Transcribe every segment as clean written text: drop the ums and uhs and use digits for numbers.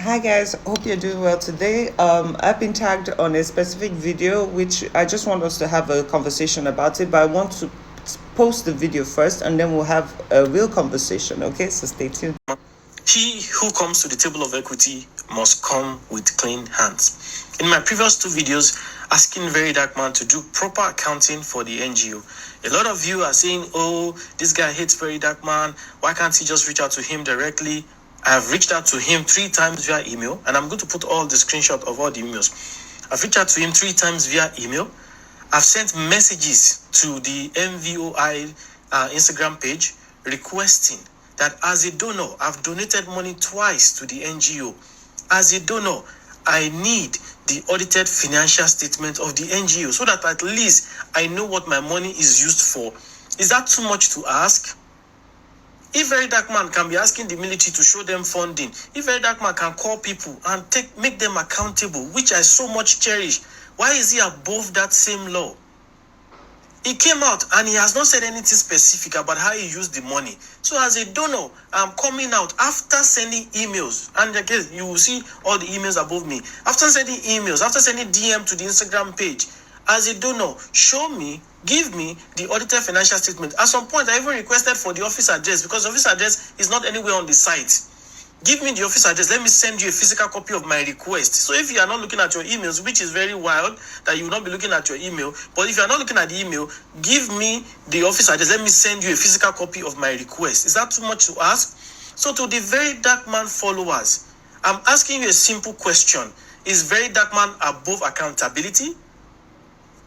Hi guys, hope you're doing well today. I've been tagged on a specific video which I just want us to have a conversation about it, but I want to post the video first and then we'll have a real conversation, okay? So stay tuned. He who comes to the table of equity must come with clean hands. In my previous two videos, asking Very Dark Man to do proper accounting for the NGO, a lot of you are saying, oh, this guy hates Very Dark Man. Why can't he just reach out to him directly? I have reached out to him 3 times via email, and I'm going to put all the screenshot of all the emails. I've reached out to him 3 times via email. I've sent messages to the MVOI Instagram page requesting that as a donor, I've donated money twice to the NGO. As a donor, I need the audited financial statement of the NGO so that at least I know what my money is used for. Is that too much to ask? If Very Dark Man can be asking the military to show them funding, if Very Dark Man can call people and make them accountable, which I so much cherish, why is he above that same law? He came out and he has not said anything specific about how he used the money. So as a donor, I'm coming out after sending emails. And again, you will see all the emails above me. After sending emails, after sending DM to the Instagram page, as a donor, show me, give me the audited financial statement. At some point, I even requested for the office address because the office address is not anywhere on the site. Give me the office address. Let me send you a physical copy of my request. So if you are not looking at your emails, which is very wild that you will not be looking at your email, but if you are not looking at the email, give me the office address. Let me send you a physical copy of my request. Is that too much to ask? So to the Very Dark Man followers, I'm asking you a simple question. Is Very Dark Man above accountability?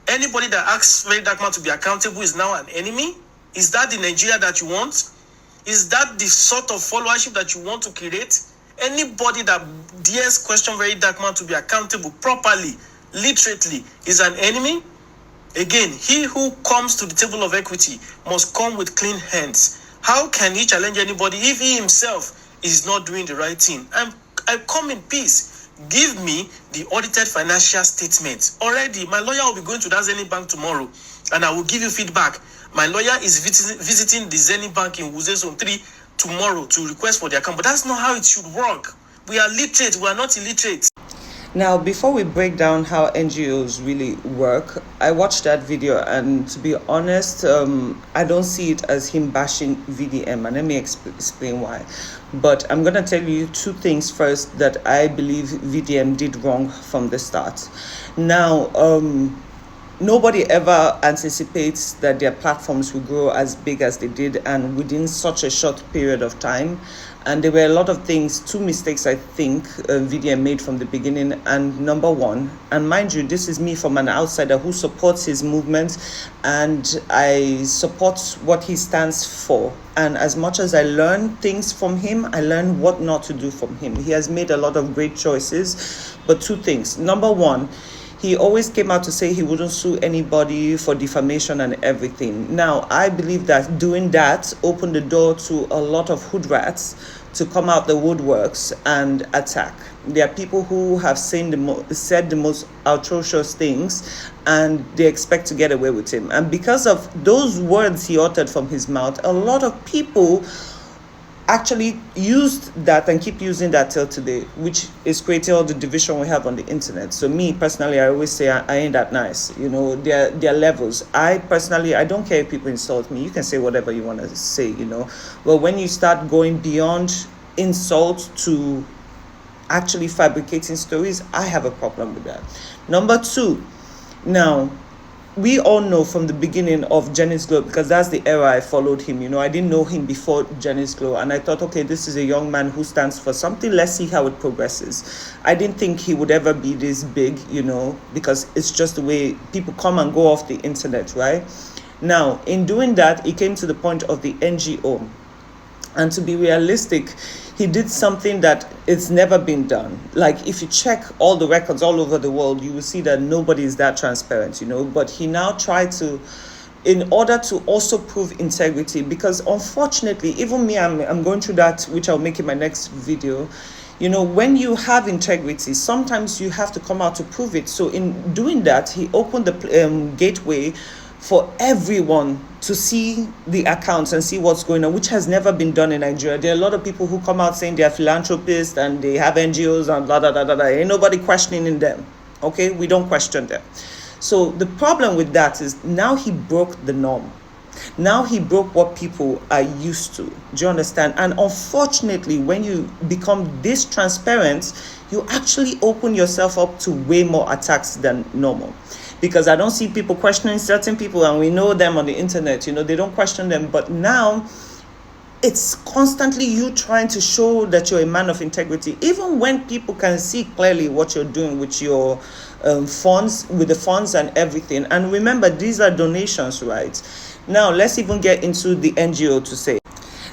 Anybody that asks Very Dark Man to be accountable is now an enemy? Is that the Nigeria that you want? Is that the sort of followership that you want to create? Anybody that dares question Very Dark Man to be accountable properly, literally, is an enemy? Again, he who comes to the table of equity must come with clean hands. How can he challenge anybody if he himself is not doing the right thing? I come in peace. Give me the audited financial statement. Already, my lawyer will be going to that Zenith Bank tomorrow, and I will give you feedback. My lawyer is visiting the Zenith Bank in Wuse Zone 3 tomorrow to request for their account. But that's not how it should work. We are literate. We are not illiterate. Now, before we break down how NGOs really work, I watched that video and to be honest, I don't see it as him bashing VDM, and let me explain why. But I'm going to tell you 2 things first that I believe VDM did wrong from the start. Now, nobody ever anticipates that their platforms will grow as big as they did and within such a short period of time. And there were a lot of things, 2 mistakes I think VDM made from the beginning. And number 1, and mind you, this is me from an outsider who supports his movement and I support what he stands for. And as much as I learn things from him, I learn what not to do from him. He has made a lot of great choices, but 2 things. Number 1, he always came out to say he wouldn't sue anybody for defamation and everything. Now, I believe that doing that opened the door to a lot of hood rats to come out the woodworks and attack. There are people who have said the most atrocious things and they expect to get away with him. And because of those words he uttered from his mouth, a lot of people actually used that and keep using that till today, which is creating all the division we have on the internet. So me personally, I always say I ain't that nice. You know, there are levels. I personally, I don't care if people insult me. You can say whatever you want to say, you know. But when you start going beyond insult to actually fabricating stories, I have a problem with that. Number 2, now, we all know from the beginning of Jenny's Glow, because that's the era I followed him. You know, I didn't know him before Jenny's Glow, and I thought, okay, this is a young man who stands for something. Let's see how it progresses. I didn't think he would ever be this big, you know, because it's just the way people come and go off the internet, right? Now, in doing that, it came to the point of the NGO. And to be realistic, he did something that it's never been done. Like, if you check all the records all over the world, you will see that nobody is that transparent, you know. But he now tried to, in order to also prove integrity, because unfortunately, even me, I'm going through that, which I'll make in my next video. You know, when you have integrity, sometimes you have to come out to prove it. So in doing that, he opened the gateway for everyone to see the accounts and see what's going on, which has never been done in Nigeria. There are a lot of people who come out saying they're philanthropists and they have NGOs and blah, blah, blah, blah, blah. Ain't nobody questioning them. Okay, we don't question them. So the problem with that is now he broke the norm. Now he broke what people are used to. Do you understand? And unfortunately, when you become this transparent, you actually open yourself up to way more attacks than normal. Because I don't see people questioning certain people, and we know them on the internet, they don't question them. But now it's constantly you trying to show that you're a man of integrity, even when people can see clearly what you're doing with your funds, with the funds and everything. And remember, these are donations, right? Now, let's even get into the NGO to say.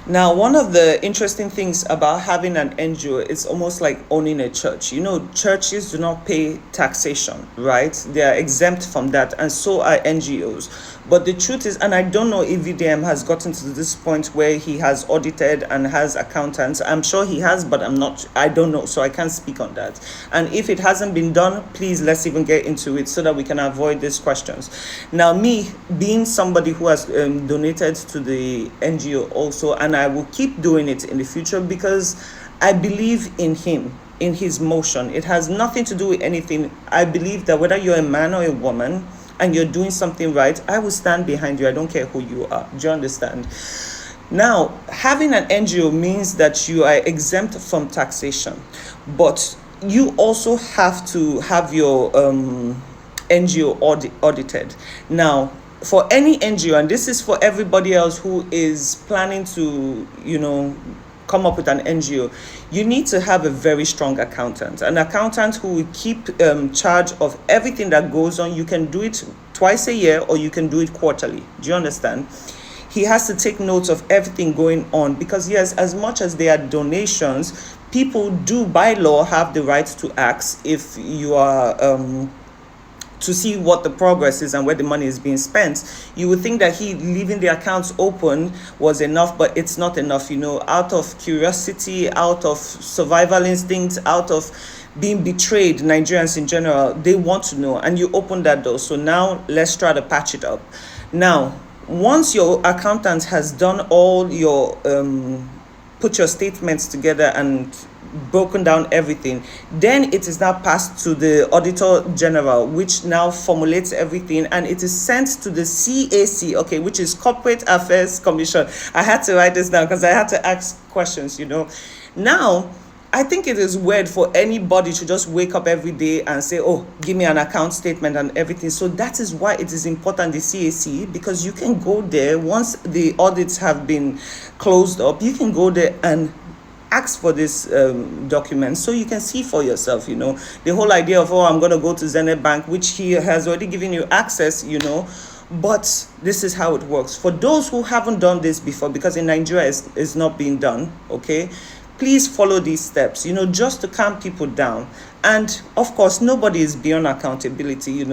Now, one of the interesting things about having an NGO is almost like owning a church. Churches do not pay taxation, right? They are exempt from that, and so are NGOs. But the truth is, and I don't know if VDM has gotten to this point where he has audited and has accountants. I'm sure he has, but I don't know, so I can't speak on that. And if it hasn't been done, please, let's even get into it so that we can avoid these questions. Now, me being somebody who has donated to the NGO also, and I will keep doing it in the future because I believe in him, in his motion. It has nothing to do with anything. I believe that whether you're a man or a woman and you're doing something right, I will stand behind you. I don't care who you are. Do you understand? Now, having an NGO means that you are exempt from taxation, but you also have to have your NGO audited. Now, for any NGO, and this is for everybody else who is planning to, come up with an NGO, you need to have a very strong accountant. An accountant who will keep charge of everything that goes on. You can do it twice a year or you can do it quarterly. Do you understand? He has to take notes of everything going on because, yes, as much as they are donations, people do by law have the right to ask if you are to see what the progress is and where the money is being spent. You would think that he leaving the accounts open was enough, but it's not enough. Out of curiosity, out of survival instincts, out of being betrayed, Nigerians in general, they want to know, and you open that door. So now let's try to patch it up. Now, once your accountant has done all your put your statements together and broken down everything, then it is now passed to the Auditor General, which now formulates everything, and it is sent to the CAC, okay, which is Corporate Affairs Commission. I had to write this down because I had to ask questions. Now I think it is weird for anybody to just wake up every day and say, oh, give me an account statement and everything. So that is why it is important, the CAC, because you can go there once the audits have been closed up. You can go there and ask for this document so you can see for yourself. The whole idea of, I'm going to go to Zenith Bank, which he has already given you access, but this is how it works for those who haven't done this before, because in Nigeria it's not being done. Okay, please follow these steps, just to calm people down. And of course, nobody is beyond accountability.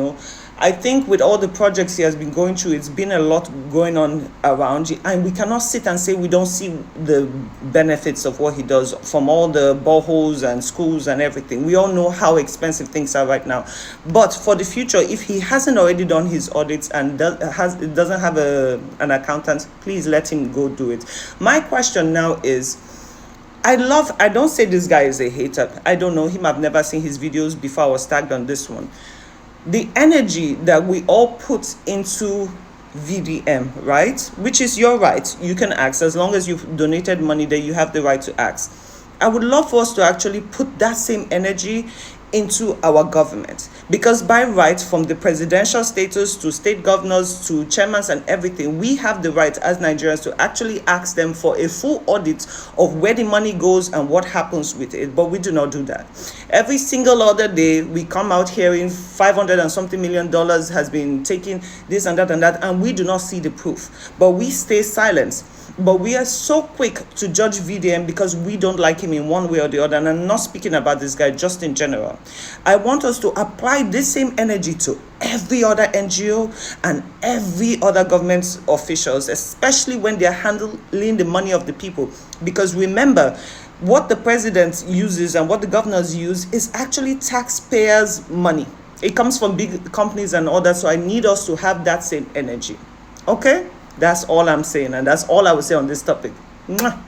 I think with all the projects he has been going through, it's been a lot going on around you, and we cannot sit and say we don't see the benefits of what he does, from all the boreholes and schools and everything. We all know how expensive things are right now. But for the future, if he hasn't already done his audits and doesn't have an accountant, please let him go do it. My question now is, I don't say this guy is a hater. I don't know him. I've never seen his videos before. I was tagged on this one. The energy that we all put into VDM, right? Which is your right. You can ask. As long as you've donated money, then you have the right to ask. I would love for us to actually put that same energy into our government, because by right, from the presidential status to state governors to chairmen and everything, we have the right as Nigerians to actually ask them for a full audit of where the money goes and what happens with it. But we do not do that. Every single other day we come out hearing 500 and something million dollars has been taken, this and that, and we do not see the proof, but we stay silent. But we are so quick to judge VDM because we don't like him in one way or the other. And I'm not speaking about this guy, just in general. I want us to apply this same energy to every other NGO and every other government officials, especially when they're handling the money of the people. Because remember, what the president uses and what the governors use is actually taxpayers' money. It comes from big companies and all that. So I need us to have that same energy. Okay? That's all I'm saying. And that's all I will say on this topic. Mwah.